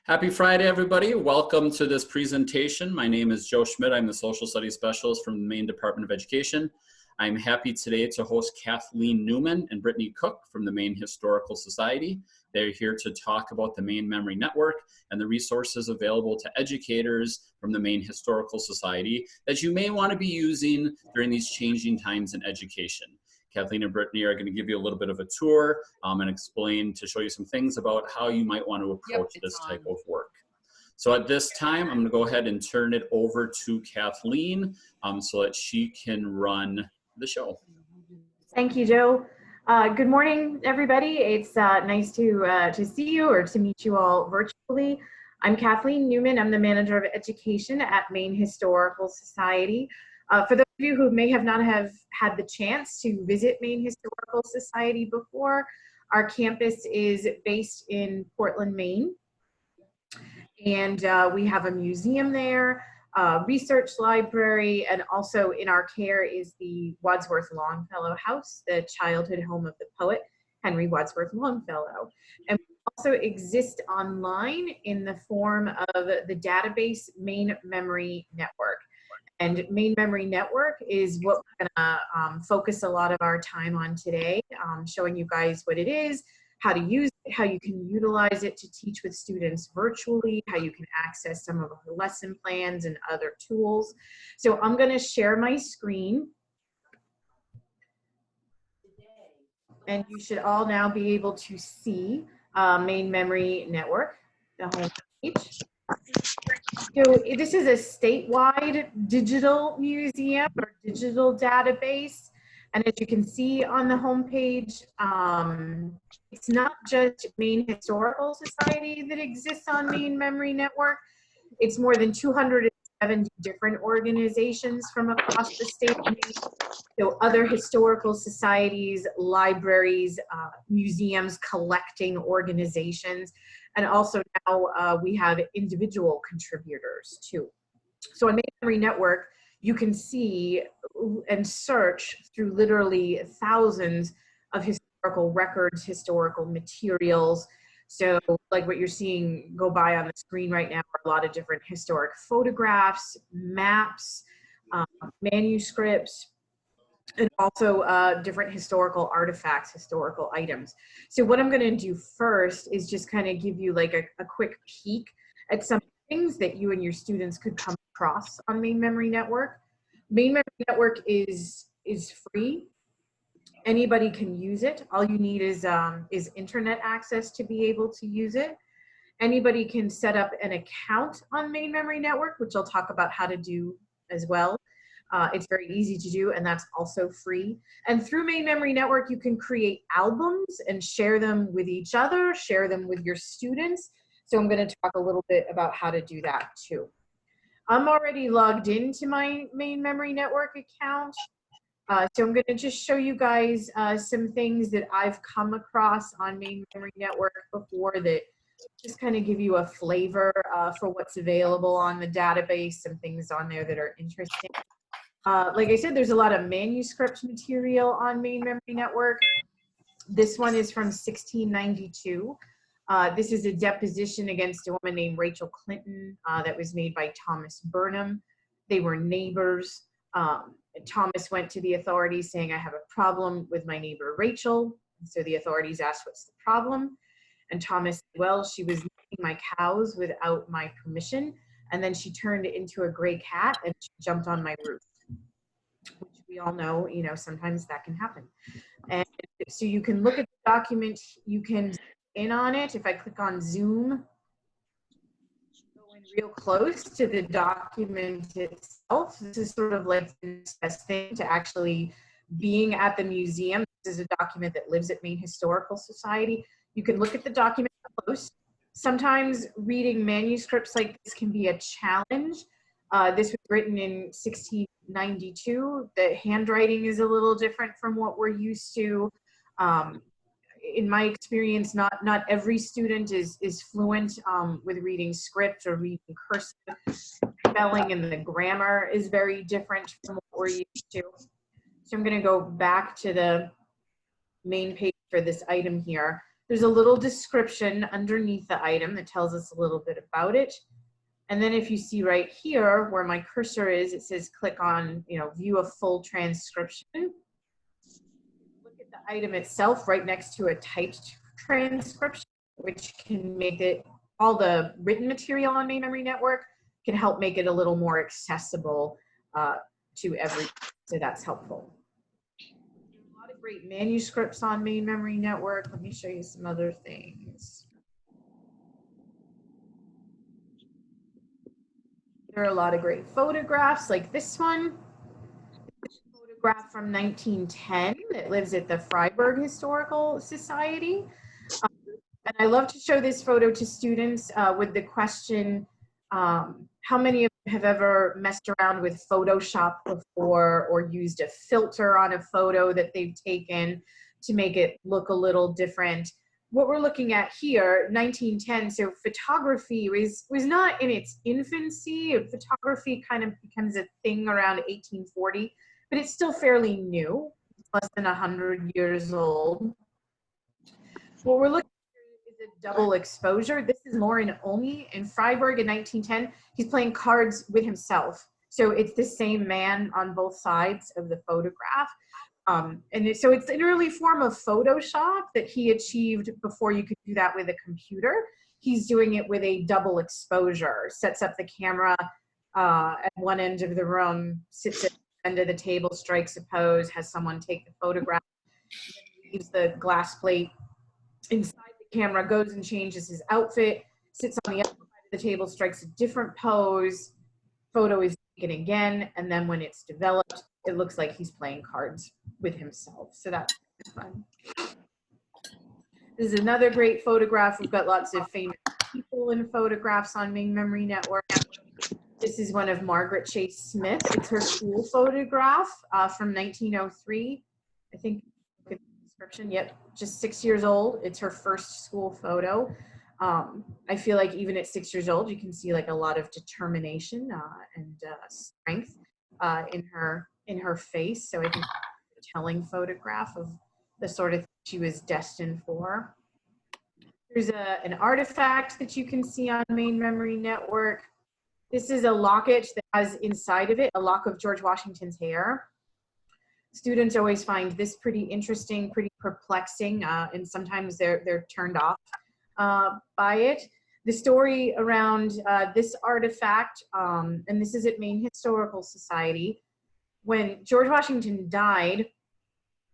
Happy Friday, everybody. Welcome to this presentation. My name is Joe Schmidt. I'm the Social Studies Specialist from the Maine Department of Education. I'm happy today to host Kathleen Newman and Brittany Cook from the Maine Historical Society. They're here to talk about the Maine Memory Network and the resources available to educators from the Maine Historical Society that you may want to be using during these changing times in education. Kathleen and Brittany are going to give you a little bit of a tour and explain to show you some things about how you might want to approach this type of work. So at this time, I'm going to go ahead and turn it over to Kathleen so that she can run the show. Thank you, Joe. Good morning, everybody. It's nice to see you or to meet you all virtually. I'm Kathleen Newman. I'm the Manager of Education at Maine Historical Society. For those of you who may have not have had the chance to visit Maine Historical Society before, our campus is based in Portland, Maine. And we have a museum there, research library, and also in our care is the Wadsworth Longfellow House, the childhood home of the poet Henry Wadsworth Longfellow. And we also exist online in the form of the database Maine Memory Network. And Maine Memory Network is what we're gonna focus a lot of our time on today, showing you guys what it is, how to use it, how you can utilize it to teach with students virtually, how you can access some of our lesson plans and other tools. So I'm gonna share my screen. And you should all now be able to see Maine Memory Network, the home page. So this is a statewide digital museum or digital database. And as you can see on the homepage, it's not just Maine Historical Society that exists on Maine Memory Network. It's more than 270 different organizations from across the state of Maine. So other historical societies, libraries, museums, collecting organizations, and also now we have individual contributors too. So on Maine Memory Network, you can see and search through literally thousands of historical records, historical materials. So like what you're seeing go by on the screen right now are a lot of different historic photographs, maps, manuscripts, and also different historical artifacts, historical items. So what I'm gonna do first is just kind of give you like a quick peek at some things that you and your students could come across on Maine Memory Network. Maine Memory Network is free. Anybody can use it. All you need is internet access to be able to use it. Anybody can set up an account on Maine Memory Network, which I'll talk about how to do as well. It's very easy to do, and that's also free. And through Maine Memory Network, you can create albums and share them with each other, share them with your students. So I'm going to talk a little bit about how to do that too. I'm already logged into my Maine Memory Network account. So I'm going to just show you guys some things that I've come across on Maine Memory Network before that just kind of give you a flavor for what's available on the database, some things on there that are interesting. Like I said, there's a lot of manuscript material on Maine Memory Network. This one is from 1692. This is a deposition against a woman named Rachel Clinton that was made by Thomas Burnham. They were neighbors. Thomas went to the authorities saying, I have a problem with my neighbor Rachel. So the authorities asked, what's the problem? And Thomas said, well, she was milking my cows without my permission. And then she turned into a gray cat and she jumped on my roof. Which we all know, you know, sometimes that can happen. And so you can look at the document, you can zoom in on it. If I click on zoom, go in real close to the document itself. This is sort of like the best thing to actually being at the museum. This is a document that lives at Maine Historical Society. You can look at the document close. Sometimes reading manuscripts like this can be a challenge. This was written in 1692. The handwriting is a little different from what we're used to. In my experience, not every student is fluent with reading script or reading cursive. Spelling and the grammar is very different from what we're used to. So I'm going to go back to the main page for this item here. There's a little description underneath the item that tells us a little bit about it. And then if you see right here where my cursor is, it says click on, view a full transcription. Look at the item itself right next to a typed transcription, which can make it, all the written material on Main Memory Network can help make it a little more accessible to everyone. So that's helpful. A lot of great manuscripts on Main Memory Network. Let me show you some other things. There are a lot of great photographs like this one. This is a photograph from 1910 that lives at the Freiburg Historical Society. And I love to show this photo to students with the question, how many of you have ever messed around with Photoshop before or used a filter on a photo that they've taken to make it look a little different? What we're looking at here, 1910, so photography was not in its infancy. Photography kind of becomes a thing around 1840, but it's still fairly new. It's less than 100 years old. What we're looking at is a double exposure. This is Lauren Olney in Freiburg in 1910. He's playing cards with himself. So it's the same man on both sides of the photograph. So it's an early form of Photoshop that he achieved before you could do that with a computer. He's doing it with a double exposure, sets up the camera at one end of the room, sits at the end of the table, strikes a pose, has someone take the photograph, leaves the glass plate inside the camera, goes and changes his outfit, sits on the other side of the table, strikes a different pose, photo is taken again, and then when it's developed, it looks like he's playing cards with himself. So that's fun. This is another great photograph. We've got lots of famous people in photographs on Main Memory Network. This is one of Margaret Chase Smith. It's her school photograph from 1903. I think, look at the description, yep, just 6 years old. It's her first school photo. I feel like even at 6 years old, you can see like a lot of determination and strength in her face. So I think it's a telling photograph of the sort of thing she was destined for. There's an artifact that you can see on Main Memory Network. This is a locket that has inside of it a lock of George Washington's hair. Students always find this pretty interesting, pretty perplexing, and sometimes they're turned off by it. The story around this artifact, and this is at Maine Historical Society, when George Washington died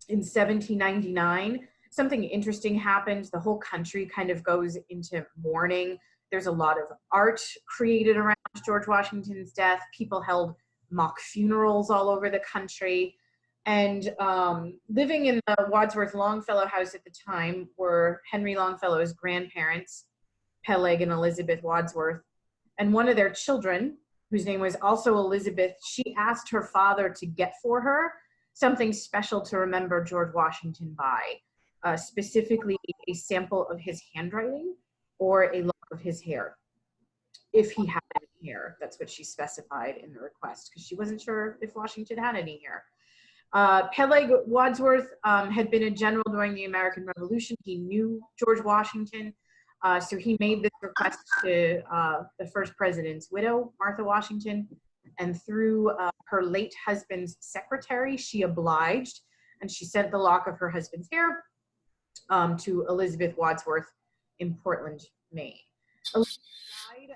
in 1799, something interesting happened. The whole country kind of goes into mourning. There's a lot of art created around George Washington's death. People held mock funerals all over the country. And living in the Wadsworth Longfellow house at the time were Henry Longfellow's grandparents, Peleg and Elizabeth Wadsworth. And one of their children, whose name was also Elizabeth, she asked her father to get for her something special to remember George Washington by, specifically a sample of his handwriting or a lock of his hair, if he had any hair. That's what she specified in the request, because she wasn't sure if Washington had any hair. Peleg Wadsworth had been a general during the American Revolution. He knew George Washington, so he made this request to the first president's widow, Martha Washington, and through her late husband's secretary, she obliged, and she sent the lock of her husband's hair to Elizabeth Wadsworth in Portland, Maine. Elizabeth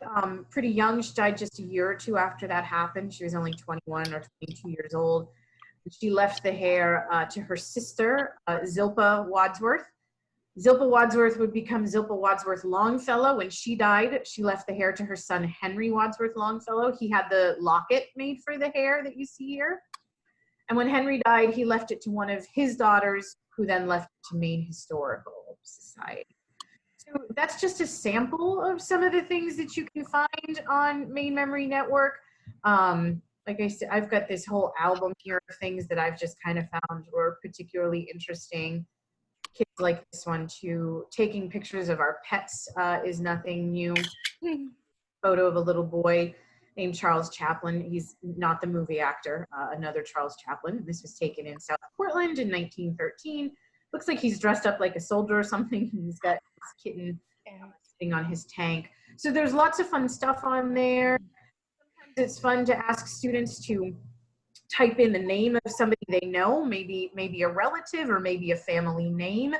died pretty young. She died just a year or two after that happened. She was only 21 or 22 years old. She left the hair to her sister, Zilpah Wadsworth. Zilpah Wadsworth would become Zilpah Wadsworth Longfellow. When she died, she left the hair to her son, Henry Wadsworth Longfellow. He had the locket made for the hair that you see here. And when Henry died, he left it to one of his daughters, who then left it to Maine Historical Society. So that's just a sample of some of the things that you can find on Main Memory Network. Like I said, I've got this whole album here of things that I've just kind of found were particularly interesting. Kids like this one too. Taking pictures of our pets is nothing new. Photo of a little boy named Charles Chaplin. He's not the movie actor, another Charles Chaplin. This was taken in South Portland in 1913. looks like he's dressed up like a soldier or something. He's got his kitten sitting on his tank. So there's lots of fun stuff on there. Sometimes it's fun to ask students to type in the name of somebody they know, maybe a relative or maybe a family name,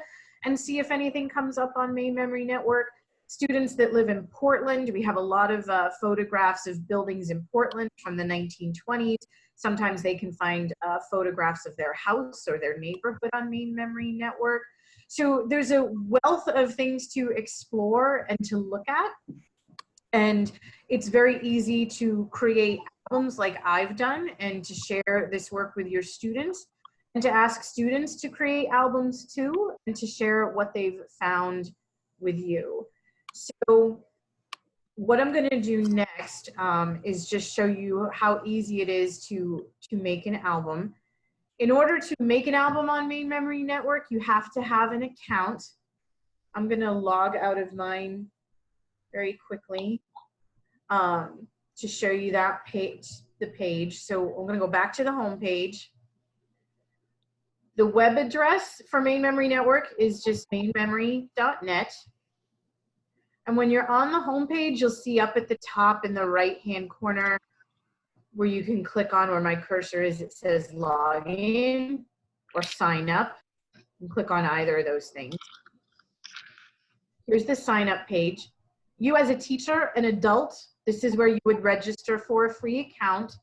and see if anything comes up on Maine Memory Network. Students that live in Portland, we have a lot of photographs of buildings in Portland from the 1920s. Sometimes they can find photographs of their house or their neighborhood on Maine Memory Network. So there's a wealth of things to explore and to look at. And it's very easy to create albums like I've done and to share this work with your students and to ask students to create albums too and to share what they've found with you. So what I'm going to do next is just show you how easy it is to make an album. In order to make an album on Maine Memory Network, you have to have an account. I'm going to log out of mine very quickly to show you that page, the page. So I'm going to go back to the home page. The web address for Maine Memory Network is just mainmemory.net. And when you're on the home page, you'll see up at the top in the right-hand corner where you can click on where my cursor is, it says login or sign up. You can click on either of those things. Here's the sign up page. You as a teacher, an adult, this is where you would register for a free account.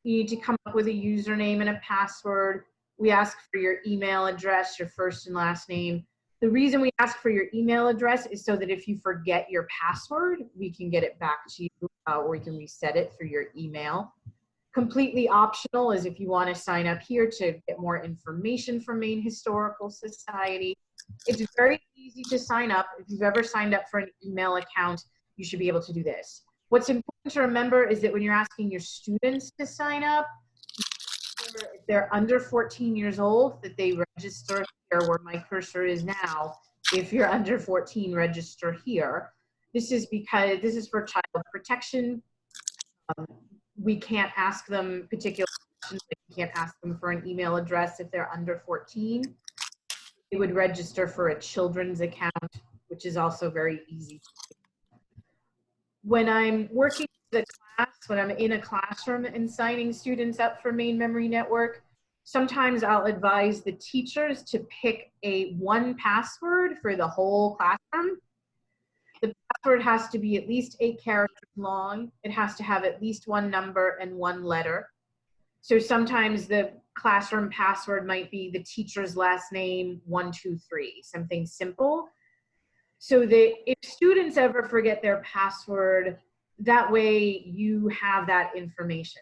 You need to come up with a username and a password. We ask for your email address, your first and last name. The reason we ask for your email address is so that if you forget your password, we can get it back to you or we can reset it through your email. Completely optional is if you want to sign up here to get more information from Maine Historical Society. It's very easy to sign up. If you've ever signed up for an email account, you should be able to do this. What's important to remember is that when you're asking your students to sign up, if they're under 14 years old, that they register here where my cursor is now. If you're under 14, register here. This is because this is for child protection. We can't ask them particular questions. We can't ask them for an email address if they're under 14. They would register for a children's account, which is also very easy. When I'm working with a class, when I'm in a classroom and signing students up for Maine Memory Network, sometimes I'll advise the teachers to pick one password for the whole classroom. The password has to be at least 8 characters long. It has to have at least one number and one letter. So sometimes the classroom password might be the teacher's last name, 123, something simple. So that if students ever forget their password, that way you have that information.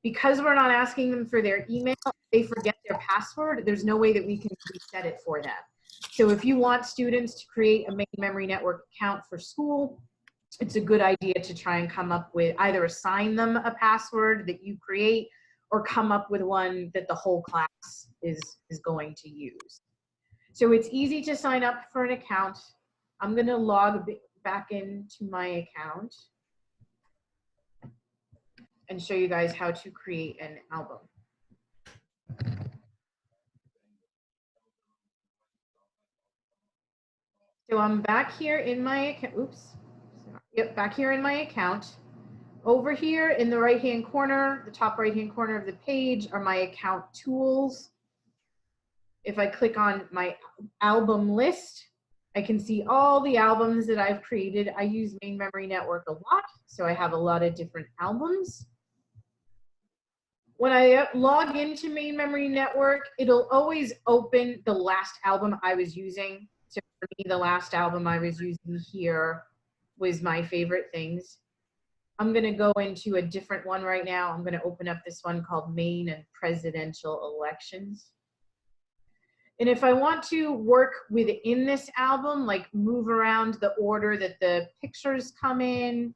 Because we're not asking them for their email, if they forget their password, there's no way that we can reset it for them. So if you want students to create a Maine Memory Network account for school, it's a good idea to try and come up with either assign them a password that you create or come up with one that the whole class is going to use. So it's easy to sign up for an account. I'm going to log back into my account and show you guys how to create an album. So I'm back here in my account. Oops. Yep, back here in my account. Over here in the right-hand corner, the top right-hand corner of the page are my account tools. If I click on my album list, I can see all the albums that I've created. I use Maine Memory Network a lot, so I have a lot of different albums. When I log into Maine Memory Network, it'll always open the last album I was using. So for me, the last album I was using here was My Favorite Things. I'm going to go into a different one right now. I'm going to open up this one called Maine and Presidential Elections. And if I want to work within this album, like move around the order that the pictures come in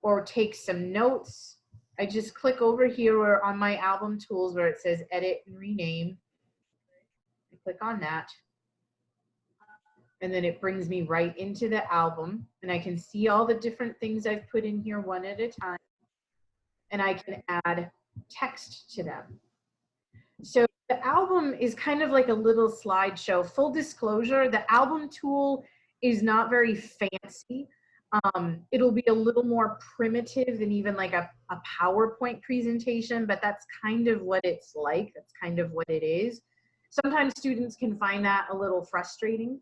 or take some notes, I just click over here where on my album tools where it says edit and rename. I click on that. And then it brings me right into the album and I can see all the different things I've put in here one at a time. And I can add text to them. So the album is kind of like a little slideshow. Full disclosure, the album tool is not very fancy. It'll be a little more primitive than even like a PowerPoint presentation, but that's kind of what it's like. That's kind of what it is. Sometimes students can find that a little frustrating.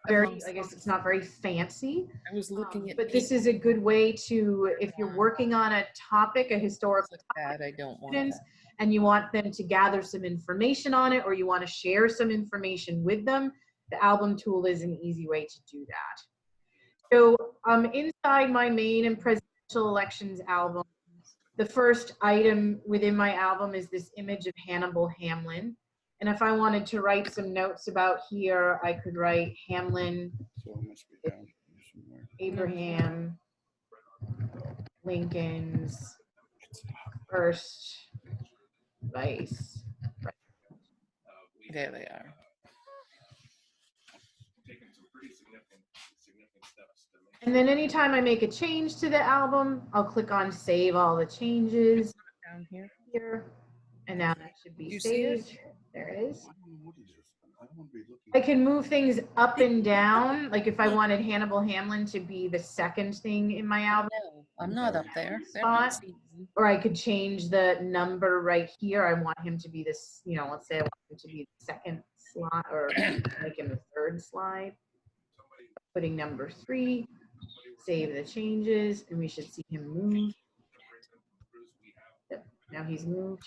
I guess it's not very fancy. I was looking at, but this is a good way to, if you're working on a topic, a historical topic, I don't want students, and you want them to gather some information on it, or you want to share some information with them, the album tool is an easy way to do that. So inside my Maine and presidential elections album, the first item within my album is this image of Hannibal Hamlin. And if I wanted to write some notes about here, I could write Hamlin, So it must be down here somewhere. Abraham Lincoln's first vice. There they are. And then anytime I make a change to the album, I'll click on save all the changes Down here. and now that should be You see it? saved. There it is. I don't know what is this. I don't want to be looking. I can move things up and down. Like if I wanted Hannibal Hamlin to be the second thing in my album, No, I'm not up there. They're Spot. not season. or I could change the number right here. I want him to be this, you know, let's say I want him to be the second slide, or make him the third slide. Putting number 3, save the changes, and we should see him move. Yep, now he's moved.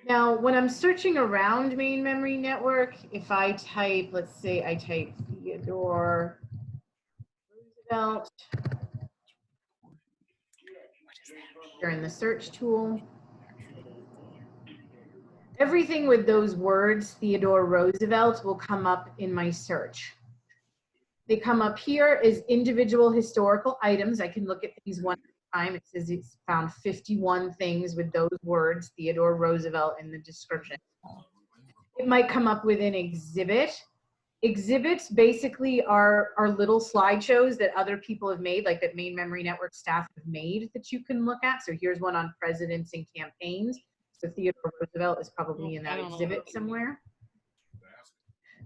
Now, when I'm searching around Maine Memory Network, if I type, let's say I type Theodore Roosevelt here in the search tool, everything with those words, Theodore Roosevelt, will come up in my search. They come up here as individual historical items. I can look at these one time. It says it's found 51 things with those words, Theodore Roosevelt, in the description. It might come up with an exhibit. Exhibits basically are little slideshows that other people have made, like that Maine Memory Network staff have made that you can look at. So here's one on presidents and campaigns. So Theodore Roosevelt is probably in that exhibit somewhere.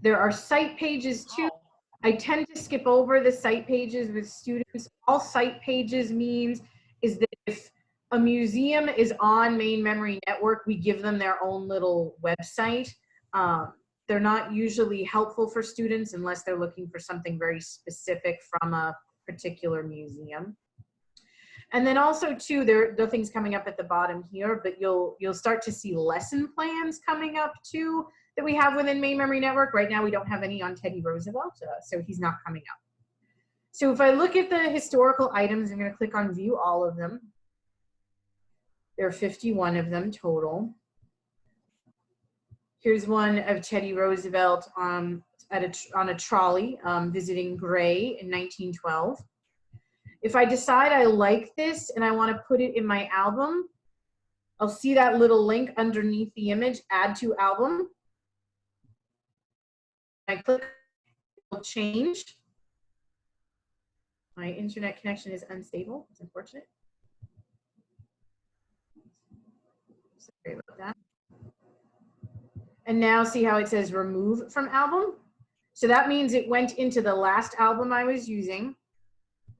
There are site pages too. I tend to skip over the site pages with students. All site pages means is that if a museum is on Maine Memory Network, we give them their own little website. They're not usually helpful for students unless they're looking for something very specific from a particular museum. And then also too, there are things coming up at the bottom here, but you'll start to see lesson plans coming up too that we have within Maine Memory Network. Right now we don't have any on Teddy Roosevelt, so he's not coming up. So if I look at the historical items, I'm going to click on view all of them. There are 51 of them total. Here's one of Teddy Roosevelt on a trolley visiting Gray in 1912. If I decide I like this and I want to put it in my album, I'll see that little link underneath the image, add to album. I click, it'll change. My internet connection is unstable. It's unfortunate. Sorry about that. And now see how it says remove from album? So that means it went into the last album I was using,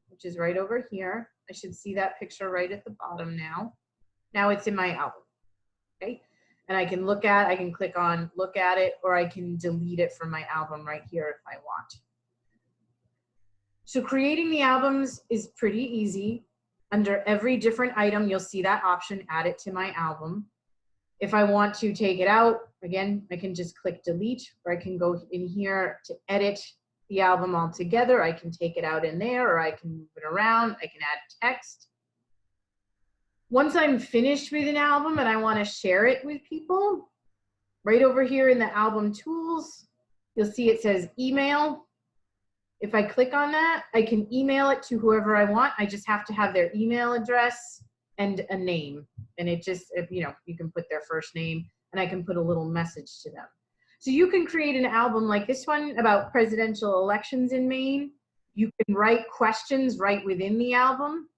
which is right over here. I should see that picture right at the bottom now. Now it's in my album, okay? And I can look at, I can click on look at it, or I can delete it from my album right here if I want. So creating the albums is pretty easy. Under every different item, you'll see that option, add it to my album. If I want to take it out, again, I can just click delete, or I can go in here to edit the album altogether. I can take it out in there, or I can move it around. I can add text. Once I'm finished with an album and I want to share it with people, right over here in the album tools, you'll see it says email. If I click on that, I can email it to whoever I want. I just have to have their email address and a name. And it just, you know, you can put their first name and I can put a little message to them. So you can create an album like this one about presidential elections in Maine. You can write questions right within the album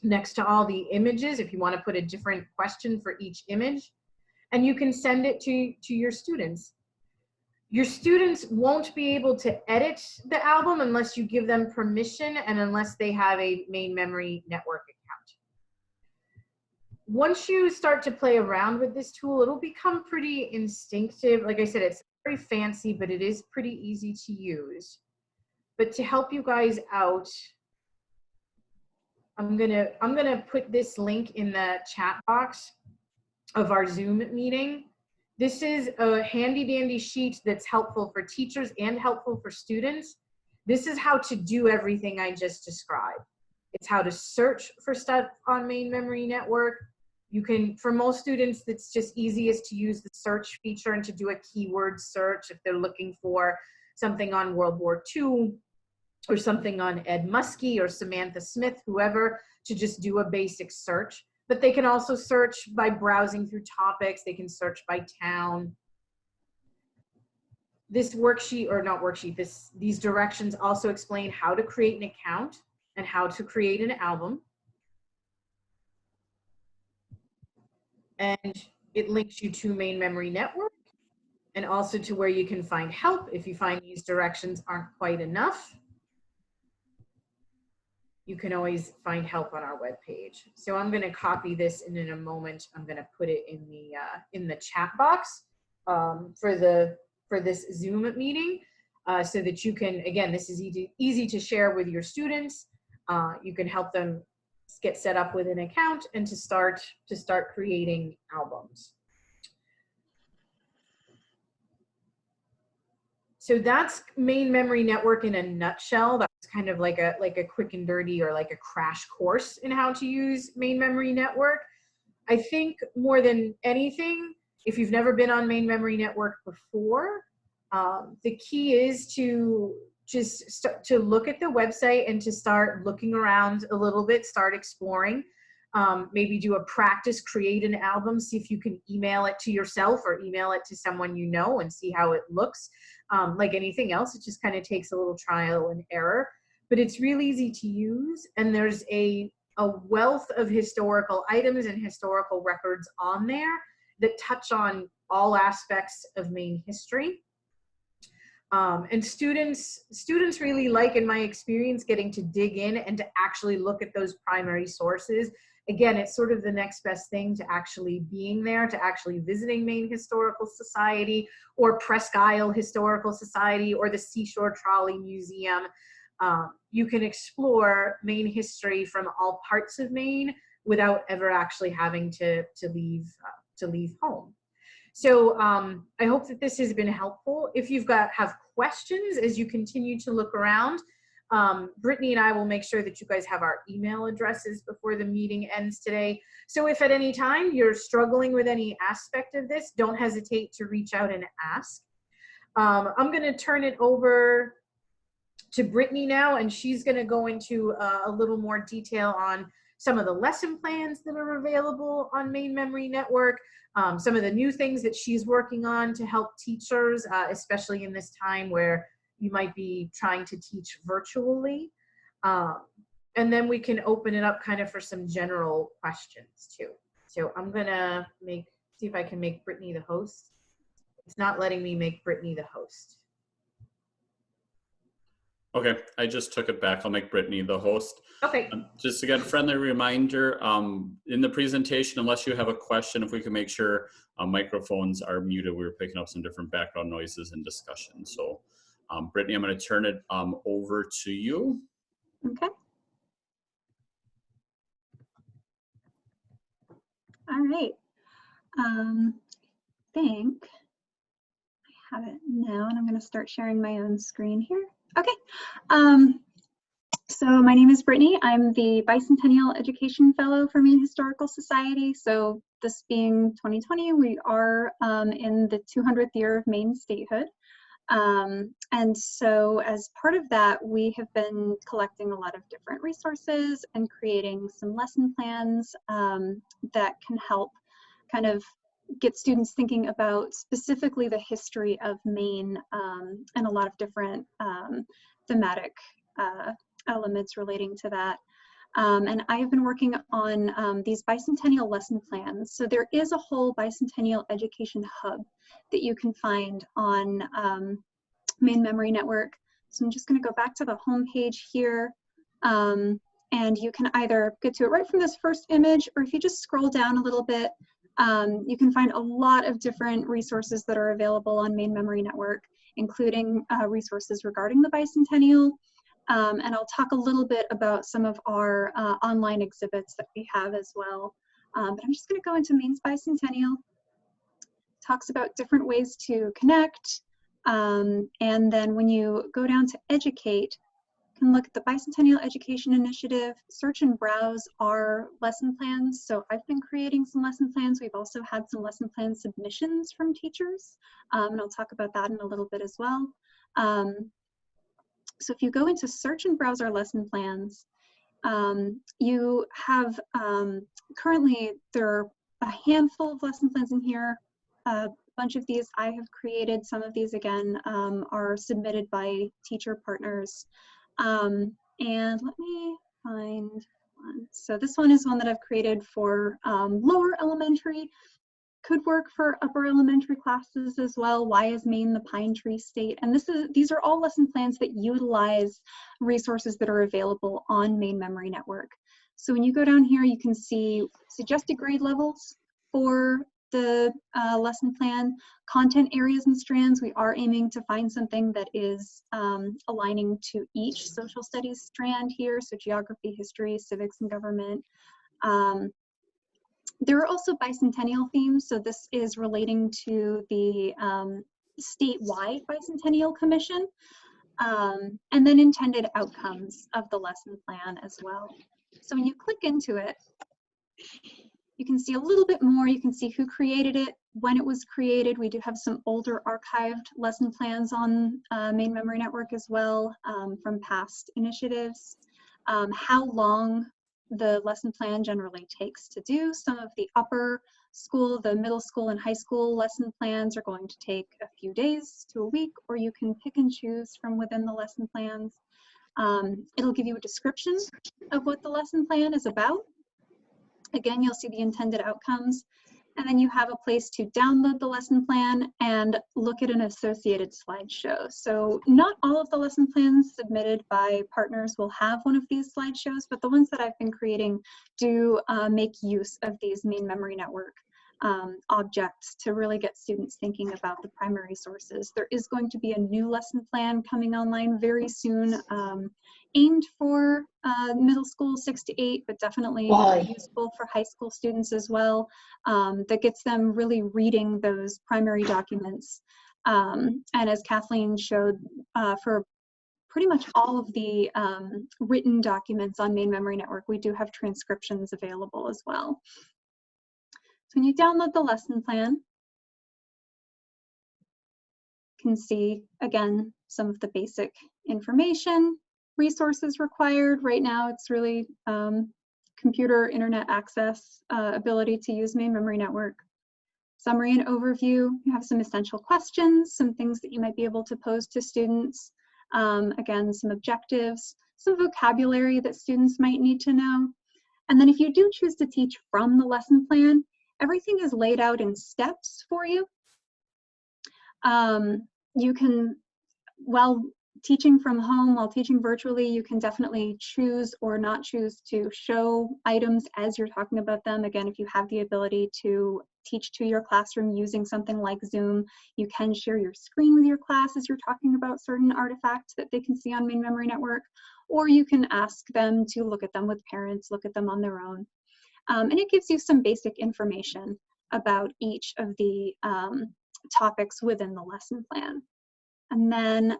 next to all the images if you want to put a different question for each image, and you can send it to your students. Your students won't be able to edit the album unless you give them permission and unless they have a Maine Memory Network account. Once you start to play around with this tool, it'll become pretty instinctive. Like I said, it's very fancy, but it is pretty easy to use. But to help you guys out, I'm gonna put this link in the chat box of our Zoom meeting. This is a handy dandy sheet that's helpful for teachers and helpful for students. This is how to do everything I just described. It's how to search for stuff on Maine Memory Network. You can, for most students, it's just easiest to use the search feature and to do a keyword search if they're looking for something on World War II or something on Ed Muskie or Samantha Smith, whoever, to just do a basic search. But they can also search by browsing through topics. They can search by town. This worksheet, or not worksheet, these directions also explain how to create an account and how to create an album. And it links you to Maine Memory Network and also to where you can find help if you find these directions aren't quite enough. You can always find help on our webpage. So I'm going to copy this, and in a moment I'm going to put it in the chat box for this Zoom meeting, so that you can, again, this is easy to share with your students. You can help them get set up with an account and to start creating albums. So that's Maine Memory Network in a nutshell. That's kind of like a quick and dirty, or like a crash course in how to use Maine Memory Network. I think more than anything, if you've never been on Maine Memory Network before, the key is to just start to look at the website and to start looking around a little bit, start exploring. Maybe do a practice, create an album, see if you can email it to yourself or email it to someone you know and see how it looks. Like anything else, it just kind of takes a little trial and error, but it's really easy to use. And there's a wealth of historical items and historical records on there that touch on all aspects of Maine history. And students really like, in my experience, getting to dig in and to actually look at those primary sources. Again, it's sort of the next best thing to actually being there, to actually visiting Maine Historical Society or Presque Isle Historical Society or the Seashore Trolley Museum. You can explore Maine history from all parts of Maine without ever actually having to leave home. So I hope that this has been helpful. If you've have questions as you continue to look around, Brittany and I will make sure that you guys have our email addresses before the meeting ends today. So if at any time you're struggling with any aspect of this, don't hesitate to reach out and ask. I'm going to turn it over to Brittany now, and she's going to go into a little more detail on some of the lesson plans that are available on Maine Memory Network, some of the new things that she's working on to help teachers, especially in this time where you might be trying to teach virtually. And then we can open it up kind of for some general questions too. So I'm gonna see if I can make Brittany the host. It's not letting me make Brittany the host. Okay, I just took it back. I'll make Brittany the host. Okay. Just again, friendly reminder, in the presentation, unless you have a question, if we can make sure microphones are muted, we were picking up some different background noises and discussion. So Brittany, I'm going to turn it over to you. Okay. All right. I think I have it now, and I'm going to start sharing my own screen here. Okay. So my name is Brittany. I'm the Bicentennial Education Fellow for Maine Historical Society. So this being 2020, we are in the 200th year of Maine statehood. And so as part of that, we have been collecting a lot of different resources and creating some lesson plans that can help kind of get students thinking about specifically the history of Maine and a lot of different thematic elements relating to that. And I have been working on these bicentennial lesson plans. So there is a whole Bicentennial Education hub that you can find on Maine Memory Network. So I'm just going to go back to the home page here. And you can either get to it right from this first image, or if you just scroll down a little bit, you can find a lot of different resources that are available on Maine Memory Network, including resources regarding the bicentennial. And I'll talk a little bit about some of our online exhibits that we have as well. But I'm just going to go into Maine's Bicentennial. Talks about different ways to connect. And then when you go down to educate, you can look at the Bicentennial Education Initiative, search and browse our lesson plans. So I've been creating some lesson plans. We've also had some lesson plan submissions from teachers. And I'll talk about that in a little bit as well. So if you go into search and browse our lesson plans, you have currently there are a handful of lesson plans in here. A bunch of these I have created. Some of these again are submitted by teacher partners. And let me find one. So this one is one that I've created for lower elementary. Could work for upper elementary classes as well. Why is Maine the Pine Tree State? And these are all lesson plans that utilize resources that are available on Maine Memory Network. So when you go down here, you can see suggested grade levels for the lesson plan, content areas and strands. We are aiming to find something that is aligning to each social studies strand here. So geography, history, civics and government. There are also bicentennial themes, so this is relating to the statewide Bicentennial Commission, and then intended outcomes of the lesson plan as well. So when you click into it, you can see a little bit more. You can see who created it, when it was created. We do have some older archived lesson plans on Maine Memory Network as well from past initiatives. How long the lesson plan generally takes to do. Some of the upper school, the middle school and high school lesson plans are going to take a few days to a week, or you can pick and choose from within the lesson plans. It'll give you a description of what the lesson plan is about. Again, you'll see the intended outcomes, and then you have a place to download the lesson plan and look at an associated slideshow. So not all of the lesson plans submitted by partners will have one of these slideshows, but the ones that I've been creating do make use of these Maine Memory Network objects to really get students thinking about the primary sources. There is going to be a new lesson plan coming online very soon, aimed for middle school 6 to 8, but definitely useful for high school students as well, that gets them really reading those primary documents. And as Kathleen showed, for pretty much all of the written documents on Maine Memory Network, we do have transcriptions available as well. So when you download the lesson plan, you can see, again, some of the basic information, resources required. Right now, it's really computer, internet access, ability to use Maine Memory Network. Summary and overview, you have some essential questions, some things that you might be able to pose to students. Again, some objectives, some vocabulary that students might need to know. And then if you do choose to teach from the lesson plan, everything is laid out in steps for you. You can, while teaching from home, while teaching virtually, you can definitely choose or not choose to show items as you're talking about them. Again, if you have the ability to teach to your classroom using something like Zoom, you can share your screen with your class as you're talking about certain artifacts that they can see on Maine Memory Network, or you can ask them to look at them with parents, look at them on their own. And it gives you some basic information about each of the topics within the lesson plan. And then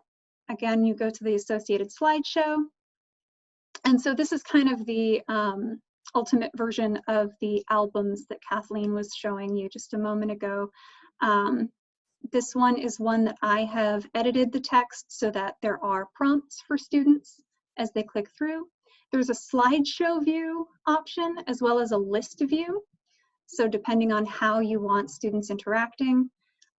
again, you go to the associated slideshow. And so this is kind of the ultimate version of the albums that Kathleen was showing you just a moment ago. This one is one that I have edited the text so that there are prompts for students as they click through. There's a slideshow view option as well as a list view. So depending on how you want students interacting,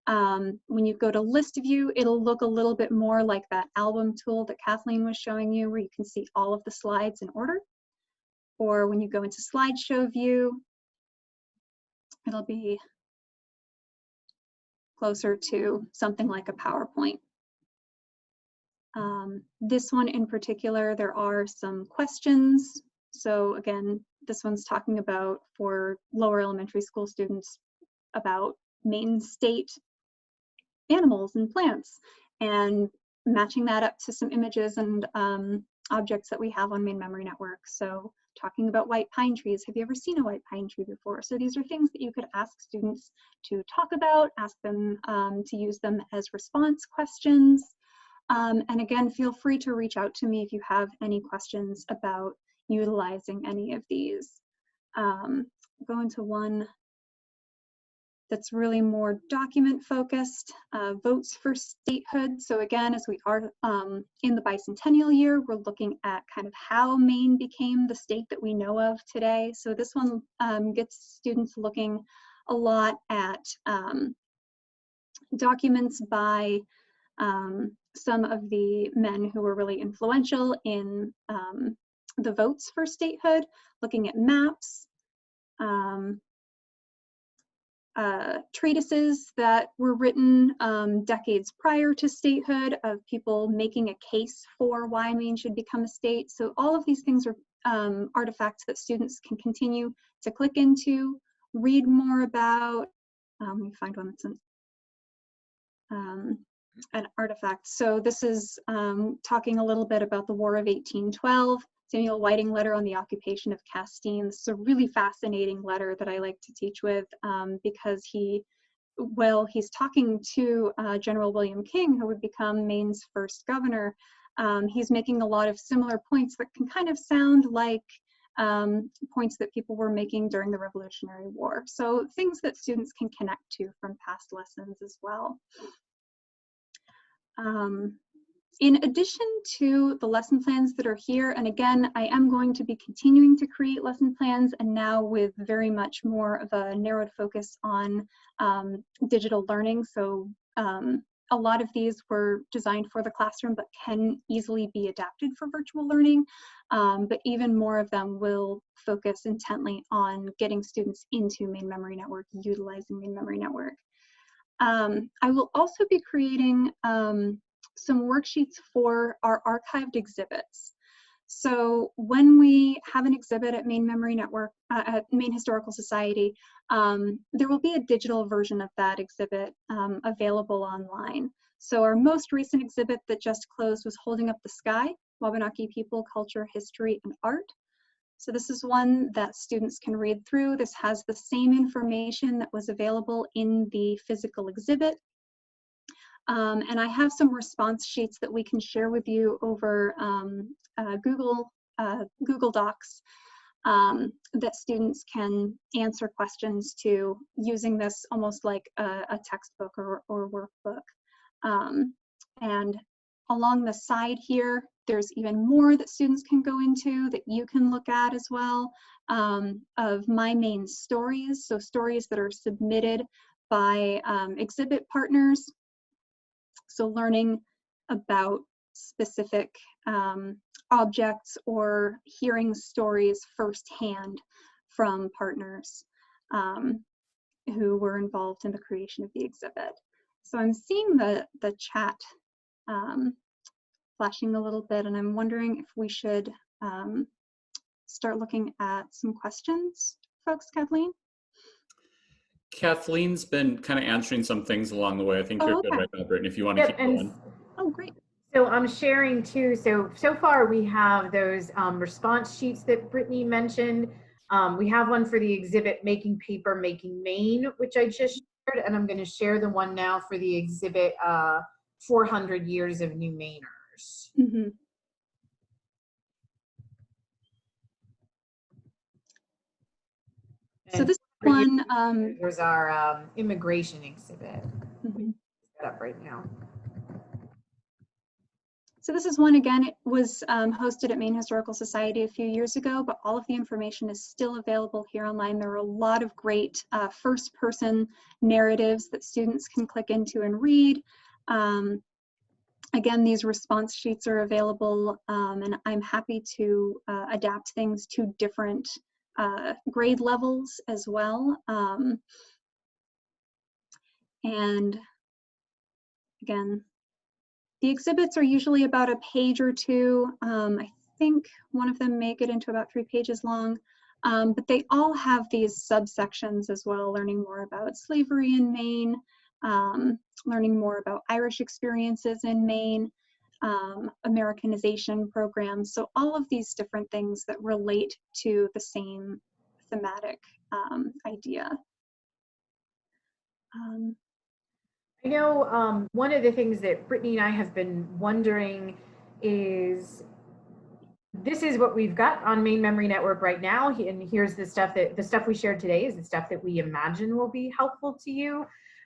When you go to list view, it'll look a little bit more like that album tool that Kathleen was showing you, where you can see all of the slides in order. Or when you go into slideshow view, it'll be closer to something like a PowerPoint. This one in particular, there are some questions. So again, this one's talking about, for lower elementary school students, about Maine state animals and plants, and matching that up to some images and objects that we have on Maine Memory Network. So talking about white pine trees, have you ever seen a white pine tree before? So these are things that you could ask students to talk about, ask them to use them as response questions. And again, feel free to reach out to me if you have any questions about utilizing any of these. Go into one that's really more document focused, votes for statehood. So again, as we are in the bicentennial year, we're looking at kind of how Maine became the state that we know of today. So this one gets students looking a lot at documents by some of the men who were really influential in the votes for statehood, looking at maps, treatises that were written decades prior to statehood of people making a case for why Maine should become a state. So all of these things are artifacts that students can continue to click into, read more about. Let me find one that's an artifact. So this is talking a little bit about the War of 1812. Samuel Whiting letter on the occupation of Castine. This is a really fascinating letter that I like to teach with because he's talking to General William King, who would become Maine's first governor. He's making a lot of similar points that can kind of sound like points that people were making during the Revolutionary War. So things that students can connect to from past lessons as well. In addition to the lesson plans that are here, and again, I am going to be continuing to create lesson plans, and now with very much more of a narrowed focus on digital learning. So a lot of these were designed for the classroom, but can easily be adapted for virtual learning. But even more of them will focus intently on getting students into Maine Memory Network, utilizing Maine Memory Network. I will also be creating some worksheets for our archived exhibits. So when we have an exhibit at Maine Memory Network, at Maine Historical Society, there will be a digital version of that exhibit available online. So our most recent exhibit that just closed was Holding Up the Sky, Wabanaki People, Culture, History, and Art. So this is one that students can read through. This has the same information that was available in the physical exhibit. And I have some response sheets that we can share with you over Google Docs that students can answer questions to, using this almost like a textbook or workbook. And along the side here, there's even more that students can go into that you can look at as well, of my Maine stories. So stories that are submitted by exhibit partners. So learning about specific objects or hearing stories firsthand from partners who were involved in the creation of the exhibit. So I'm seeing the chat flashing a little bit, and I'm wondering if we should start looking at some questions, folks. Kathleen? Kathleen's been kind of answering some things along the way. I think you're good right now, Brittany, if you want to keep going. Oh, great. So I'm sharing too. So far we have those response sheets that Brittany mentioned. We have one for the exhibit Making Paper, Making Maine, which I just shared, and I'm going to share the one now for the exhibit 400 Years of New Mainers. Mm-hmm. So this one was our immigration exhibit. Mm-hmm. Set up right now. So this is one, again, it was hosted at Maine Historical Society a few years ago, but all of the information is still available here online. There are a lot of great first-person narratives that students can click into and read. Again, these response sheets are available, and I'm happy to adapt things to different grade levels as well. And again, the exhibits are usually about a page or two. I think one of them may get into about 3 pages long, but they all have these subsections as well, learning more about slavery in Maine, learning more about Irish experiences in Maine, Americanization programs. So all of these different things that relate to the same thematic idea. I know one of the things that Brittany and I have been wondering is, this is what we've got on Maine Memory Network right now, and here's the stuff we shared today is the stuff that we imagine will be helpful to you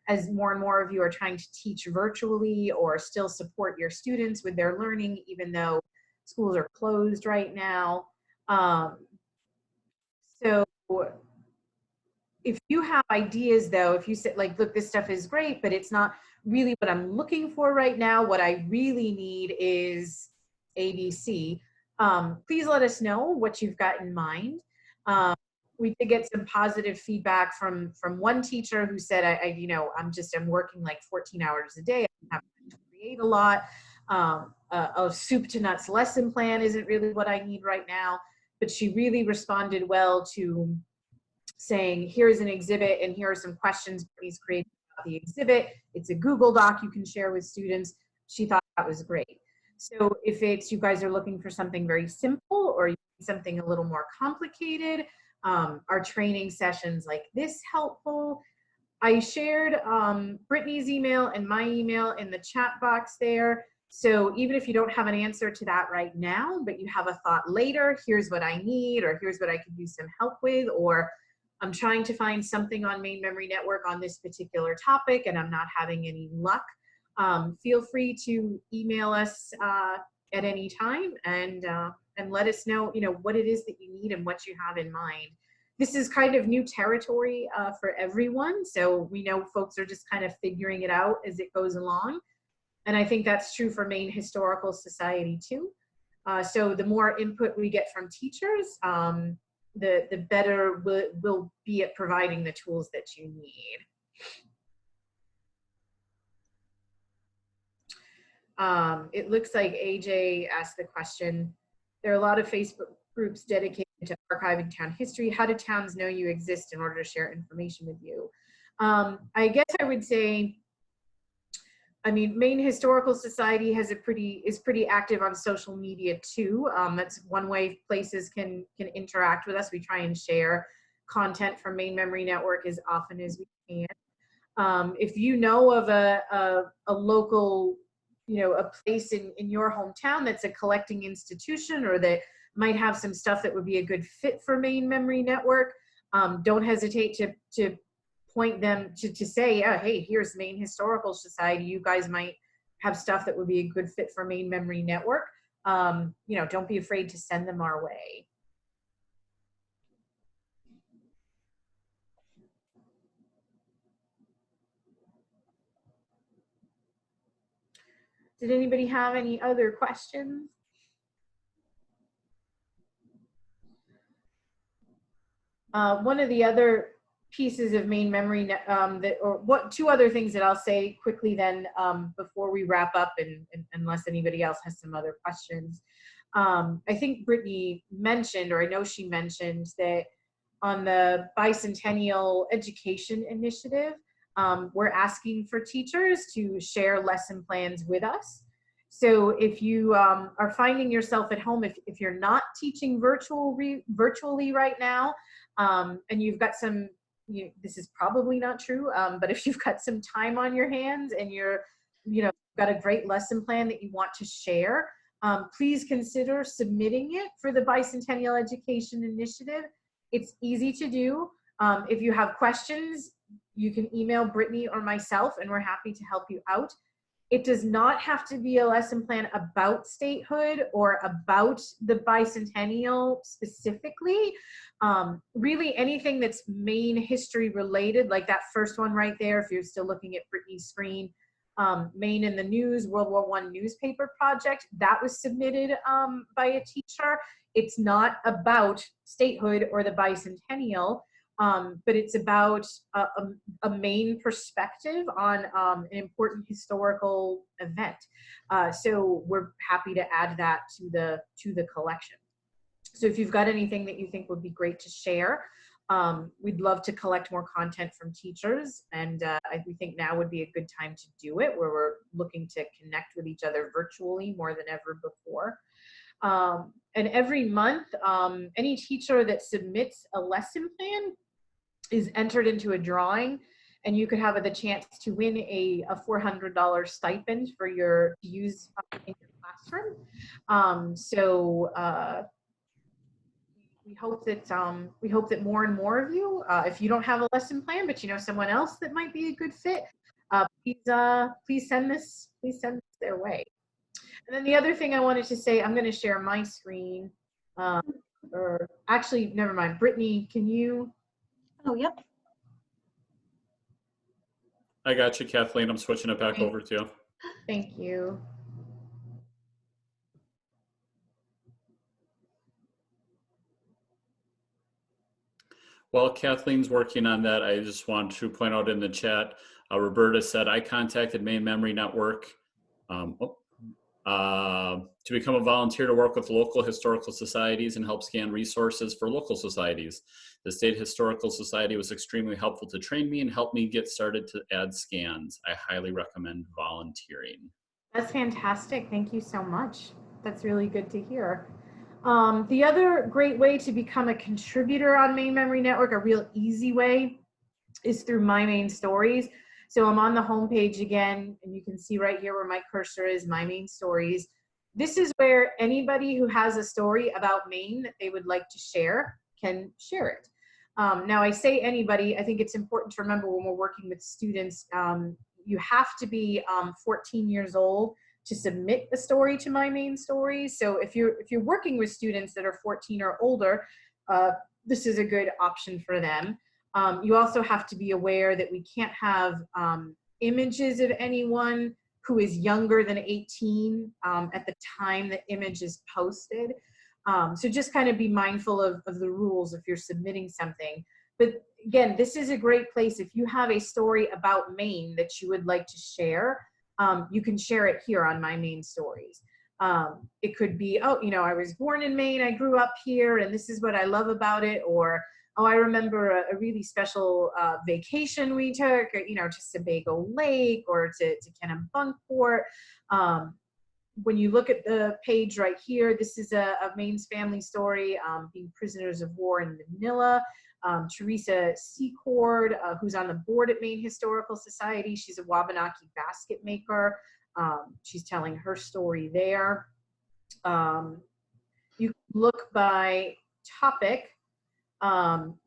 as more and more of you are trying to teach virtually or still support your students with their learning, even though schools are closed right now. So if you have ideas though, if you say like, look, this stuff is great, but it's not really what I'm looking for right now. What I really need is ABC. Please let us know what you've got in mind. We did get some positive feedback from one teacher who said, I'm working like 14 hours a day. I'm having to create a lot. A soup to nuts lesson plan isn't really what I need right now, but she really responded well to saying, here's an exhibit and here are some questions Brittany's created about the exhibit. It's a Google Doc you can share with students. She thought that was great. So if it's you guys are looking for something very simple or something a little more complicated, are training sessions like this helpful? I shared Brittany's email and my email in the chat box there. So even if you don't have an answer to that right now, but you have a thought later, here's what I need, or here's what I could use some help with, or I'm trying to find something on Maine Memory Network on this particular topic and I'm not having any luck, feel free to email us at any time and let us know, what it is that you need and what you have in mind. This is kind of new territory for everyone, so we know folks are just kind of figuring it out as it goes along. And I think that's true for Maine Historical Society too. So the more input we get from teachers, the better we'll be at providing the tools that you need. It looks like AJ asked the question, there are a lot of Facebook groups dedicated to archiving town history. How do towns know you exist in order to share information with you? I guess I would say, Maine Historical Society is pretty active on social media too. That's one way places can interact with us. We try and share content from Maine Memory Network as often as we can. If you know of a local, a place in your hometown that's a collecting institution or that might have some stuff that would be a good fit for Maine Memory Network, don't hesitate to point them to say, yeah, hey, here's Maine Historical Society. You guys might have stuff that would be a good fit for Maine Memory Network. Don't be afraid to send them our way. Did anybody have any other questions? One of the other pieces of Maine Memory two other things that I'll say quickly then before we wrap up, and unless anybody else has some other questions. I think Brittany mentioned, or I know she mentioned, that on the Bicentennial Education Initiative, we're asking for teachers to share lesson plans with us. So if you are finding yourself at home, if you're not teaching virtually right now, and you've got some, this is probably not true, but if you've got some time on your hands and you're, got a great lesson plan that you want to share, please consider submitting it for the Bicentennial Education Initiative. It's easy to do. If you have questions, you can email Brittany or myself and we're happy to help you out. It does not have to be a lesson plan about statehood or about the bicentennial specifically. Really anything that's Maine history related, like that first one right there, if you're still looking at Brittany's screen, Maine in the News, World War I newspaper project, that was submitted by a teacher. It's not about statehood or the bicentennial, but it's about a Maine perspective on an important historical event. So we're happy to add that to the collection. So if you've got anything that you think would be great to share, we'd love to collect more content from teachers, and we think now would be a good time to do it, where we're looking to connect with each other virtually more than ever before. And every month, any teacher that submits a lesson plan is entered into a drawing, and you could have the chance to win a $400 stipend for your use in your classroom. We hope that more and more of you, if you don't have a lesson plan but you know someone else that might be a good fit, please send this their way. And then the other thing I wanted to say, I'm going to share my screen, or actually, never mind. Brittany, can you? Oh, yep. I got you, Kathleen. I'm switching it back over to you. Thank you. While Kathleen's working on that, I just want to point out in the chat, Roberta said, I contacted Maine Memory Network to become a volunteer to work with local historical societies and help scan resources for local societies. The State Historical Society was extremely helpful to train me and help me get started to add scans. I highly recommend volunteering. That's fantastic. Thank you so much. That's really good to hear. The other great way to become a contributor on Maine Memory Network, a real easy way, is through My Maine Stories. So I'm on the homepage again, and you can see right here where my cursor is, My Maine Stories. This is where anybody who has a story about Maine that they would like to share can share it. Now I say anybody, I think it's important to remember when we're working with students, you have to be 14 years old to submit a story to My Maine Stories. So if you're working with students that are 14 or older, this is a good option for them. You also have to be aware that we can't have images of anyone who is younger than 18 at the time the image is posted. So just kind of be mindful of the rules if you're submitting something. But again, this is a great place. If you have a story about Maine that you would like to share, you can share it here on My Maine Stories. It could be, oh, you know, I was born in Maine, I grew up here, and this is what I love about it. Or, oh, I remember a really special vacation we took, you know, to Sebago Lake or to Kennebunkport. When you look at the page right here, this is a Maine's family story, being prisoners of war in Manila. Teresa Secord, who's on the board at Maine Historical Society. She's a Wabanaki basket maker. She's telling her story there. You can look by topic.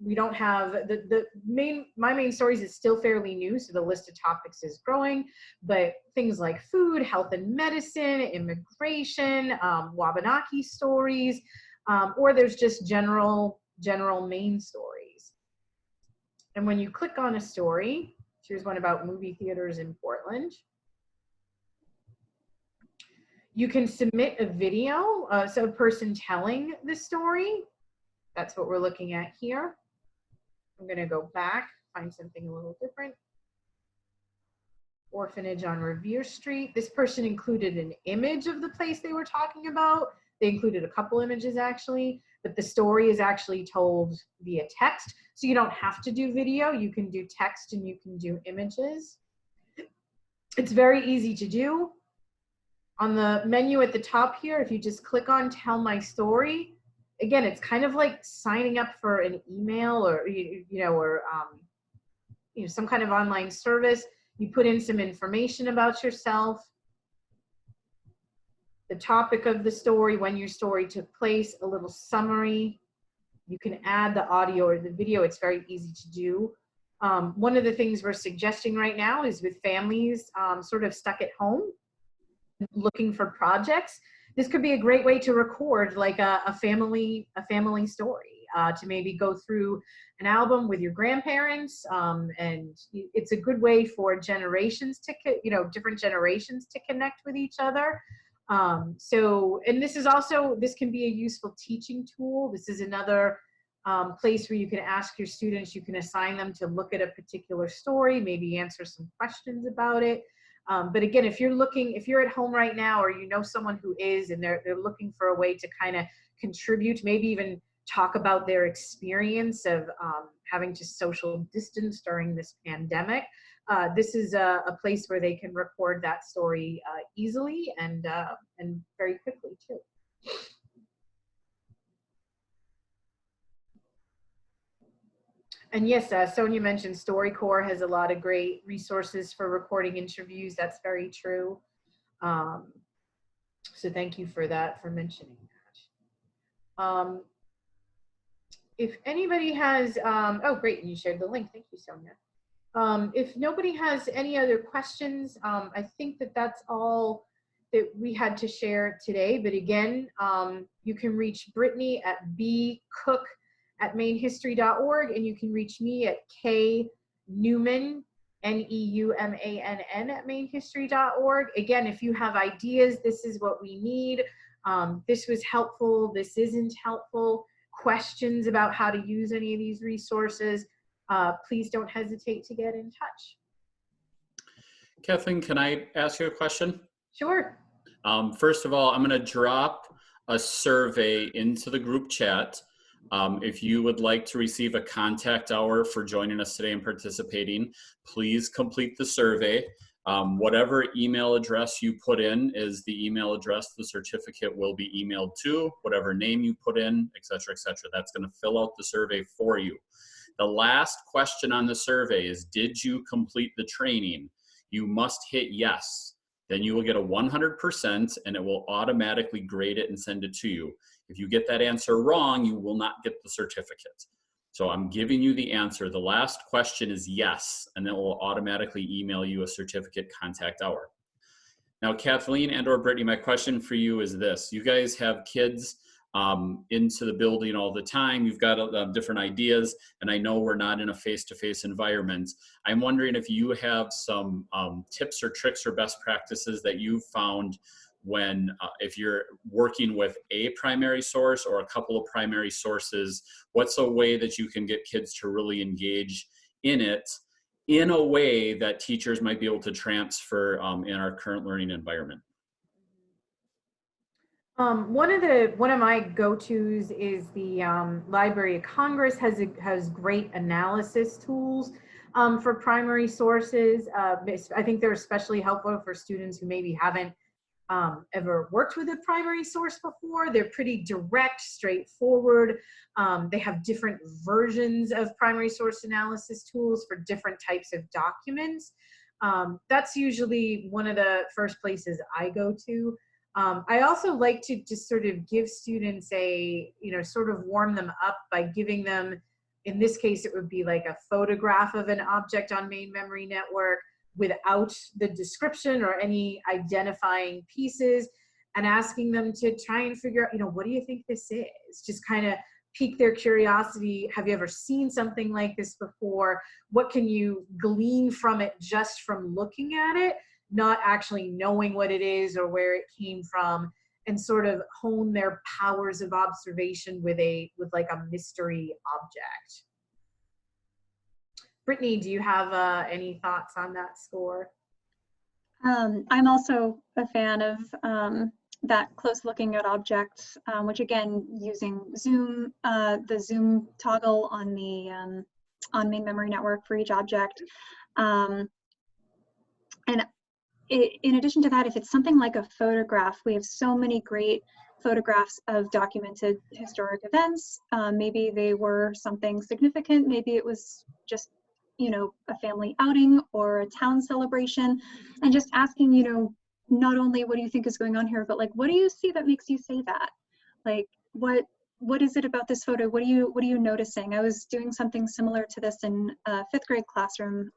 We don't have My Maine Stories is still fairly new, so the list of topics is growing, but things like food, health and medicine, immigration, Wabanaki stories, or there's just general Maine stories. And when you click on a story, here's one about movie theaters in Portland. You can submit a video, so a person telling the story. That's what we're looking at here. I'm gonna go back, find something a little different. Orphanage on Revere Street. This person included an image of the place they were talking about. They included a couple images actually, but the story is actually told via text. So you don't have to do video, you can do text and you can do images. It's very easy to do. On the menu at the top here, if you just click on Tell My Story, again, it's kind of like signing up for an email or, some kind of online service. You put in some information about yourself, the topic of the story, when your story took place, a little summary. You can add the audio or the video. It's very easy to do. One of the things we're suggesting right now is with families sort of stuck at home looking for projects, this could be a great way to record like a family story, to maybe go through an album with your grandparents, and it's a good way for generations to, different generations to connect with each other. And this can be a useful teaching tool. This is another place where you can ask your students, you can assign them to look at a particular story, maybe answer some questions about it. But again, if you're at home right now, or you know someone who is, and they're looking for a way to kind of contribute, maybe even talk about their experience of having to social distance during this pandemic, this is a place where they can record that story easily and very quickly too. And yes, Sonia mentioned StoryCorps has a lot of great resources for recording interviews. That's very true. So thank you for that, for mentioning that. If anybody has, oh great, and you shared the link. Thank you, Sonia. If nobody has any other questions, I think that's all that we had to share today. But again, you can reach Brittany at bcook@mainhistory.org, and you can reach me at kneumann, Neumann @mainhistory.org. Again, if you have ideas, this is what we need. This was helpful, this isn't helpful, questions about how to use any of these resources, please don't hesitate to get in touch. Kathleen, can I ask you a question? Sure. First of all, I'm going to drop a survey into the group chat. If you would like to receive a contact hour for joining us today and participating, please complete the survey. Whatever email address you put in is the email address the certificate will be emailed to, whatever name you put in, et cetera, et cetera. That's going to fill out the survey for you. The last question on the survey is, did you complete the training? You must hit yes. Then you will get a 100% and it will automatically grade it and send it to you. If you get that answer wrong, you will not get the certificate. So I'm giving you the answer. The last question is yes, and then it will automatically email you a certificate contact hour. Now, Kathleen and or Brittany, my question for you is this. You guys have kids into the building all the time. You've got different ideas, and I know we're not in a face-to-face environment. I'm wondering if you have some tips or tricks or best practices that you've found when, if you're working with a primary source or a couple of primary sources, what's a way that you can get kids to really engage in it in a way that teachers might be able to transfer in our current learning environment? One of my go-tos is the Library of Congress has great analysis tools for primary sources. I think they're especially helpful for students who maybe haven't ever worked with a primary source before. They're pretty direct, straightforward. They have different versions of primary source analysis tools for different types of documents. That's usually one of the first places I go to. I also like to just sort of give students sort of warm them up by giving them, in this case, it would be like a photograph of an object on Maine Memory Network without the description or any identifying pieces, and asking them to try and figure out, what do you think this is? Just kind of pique their curiosity. Have you ever seen something like this before? What can you glean from it just from looking at it, not actually knowing what it is or where it came from, and sort of hone their powers of observation with like a mystery object. Brittany, do you have any thoughts on that score? I'm also a fan of that close looking at objects, which again, using Zoom, the Zoom toggle on the on Maine Memory Network for each object. And in addition to that, if it's something like a photograph, we have so many great photographs of documented historic events. Maybe they were something significant. Maybe it was just, a family outing or a town celebration, and just asking, not only what do you think is going on here, but like, what do you see that makes you say that? Like, what what is it about this photo? What are you noticing? I was doing something similar to this in a 5th grade classroom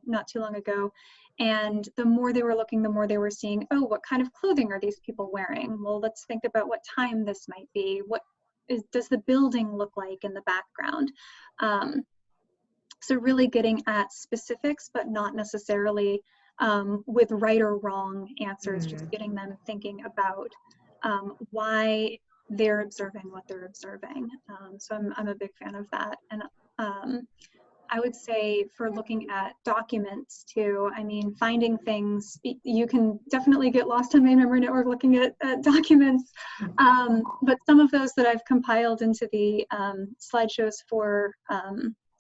not too long ago. And the more they were looking, the more they were seeing, oh, what kind of clothing are these people wearing? Well, let's think about what time this might be. Does the building look like in the background? So really getting at specifics, but not necessarily with right or wrong answers, just getting them thinking about why they're observing what they're observing. So I'm a big fan of that. And I would say for looking at documents too, I mean, finding things, you can definitely get lost on Maine Memory Network looking at documents, but some of those that I've compiled into the slideshows for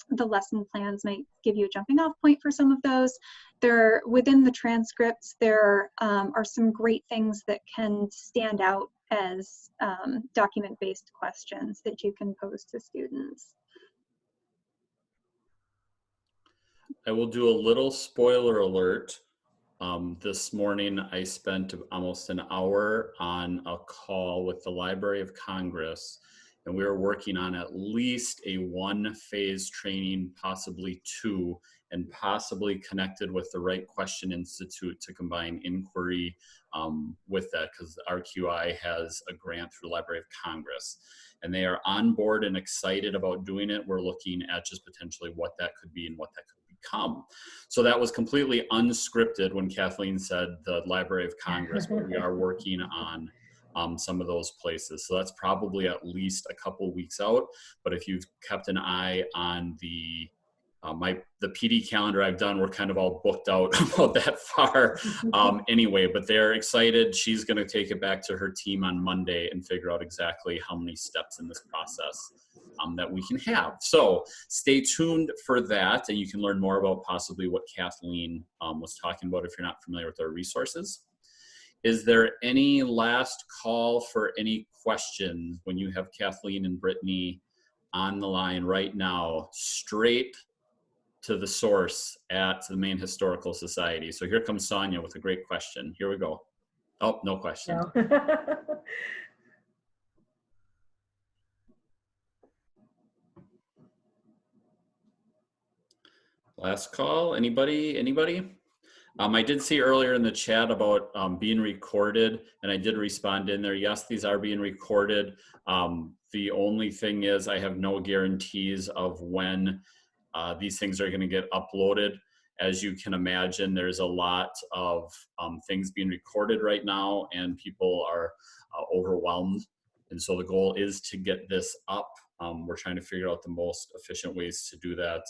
the lesson plans might give you a jumping off point for some of those. There, within the transcripts, there are some great things that can stand out as document-based questions that you can pose to students. I will do a little spoiler alert. This morning, I spent almost an hour on a call with the Library of Congress, and we were working on at least a 1-phase training, possibly 2, and possibly connected with the Right Question Institute to combine inquiry with that, because RQI has a grant through the Library of Congress. And they are on board and excited about doing it. We're looking at just potentially what that could be and what that could become. So that was completely unscripted when Kathleen said the Library of Congress, but we are working on some of those places. So that's probably at least a couple weeks out. But if you've kept an eye on the PD calendar I've done, we're kind of all booked out about that far anyway, but they're excited. She's going to take it back to her team on Monday and figure out exactly how many steps in this process that we can have. So stay tuned for that, and you can learn more about possibly what Kathleen was talking about if you're not familiar with our resources. Is there any last call for any questions when you have Kathleen and Brittany on the line right now, straight to the source at the Maine Historical Society? So here comes Sonia with a great question. Here we go. Oh, no question. No. Last call, anybody? I did see earlier in the chat about being recorded, and I did respond in there. Yes, these are being recorded. The only thing is I have no guarantees of when these things are going to get uploaded. As you can imagine, there's a lot of things being recorded right now, and people are overwhelmed. And so the goal is to get this up. We're trying to figure out the most efficient ways to do that.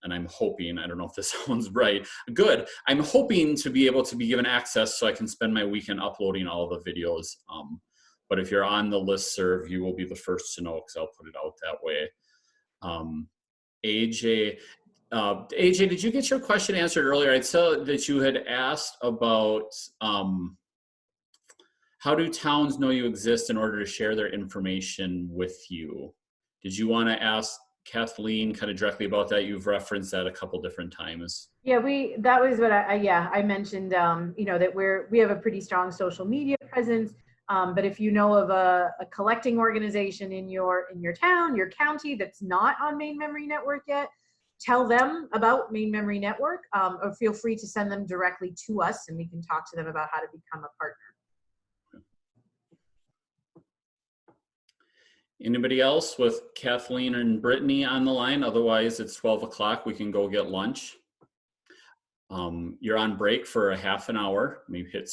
And I'm hoping, I don't know if this sounds right, good. I'm hoping to be able to be given access so I can spend my weekend uploading all the videos. But if you're on the listserv, you will be the first to know because I'll put it out that way. AJ, did you get your question answered earlier? I saw that you had asked about how do towns know you exist in order to share their information with you? Did you want to ask Kathleen kind of directly about that? You've referenced that a couple different times. Yeah, that was what I mentioned, you know, that we have a pretty strong social media presence. But if you know of a collecting organization in your town, your county that's not on Maine Memory Network yet, tell them about Maine Memory Network, or feel free to send them directly to us and we can talk to them about how to become a partner. Anybody else with Kathleen and Brittany on the line? Otherwise, it's 12 o'clock. We can go get lunch. You're on break for a half an hour. Maybe hit